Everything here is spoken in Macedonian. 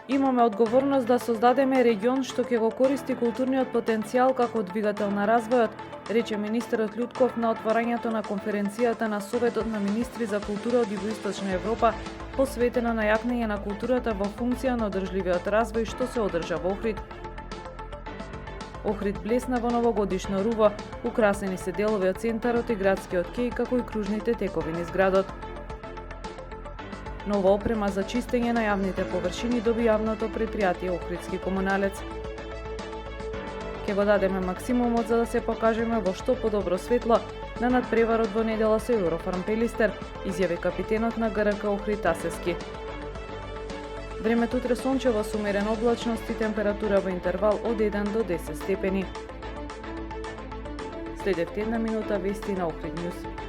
Имаме одговорност да создадеме регион што ќе го користи културниот потенцијал како двигател на развојот, рече министерот Љутков на отворањето на конференцијата на Советот на министри за култура од Југоисточна Европа, посветена на јакнење на културата во функција на одржливиот развој што се одржа во Охрид. Охрид блесна во новогодишно руво, украсени се делови од центарот и градскиот кеј, како и кружните текови низ градот. Нова опрема за чистење на јавните површини доби јавното предпријатие Охридски комуналец. Ке го дадеме максимумот за да се покажеме во што подобро светло на надпреварот во недела со Еврофарм Пелистер, изјави капитенот на ГРК Охрид Асевски. Времето утре сончево со умерена облачност и температура во интервал од 1 до 10 степени. Следевте една минута вести на Охрид Нјуз.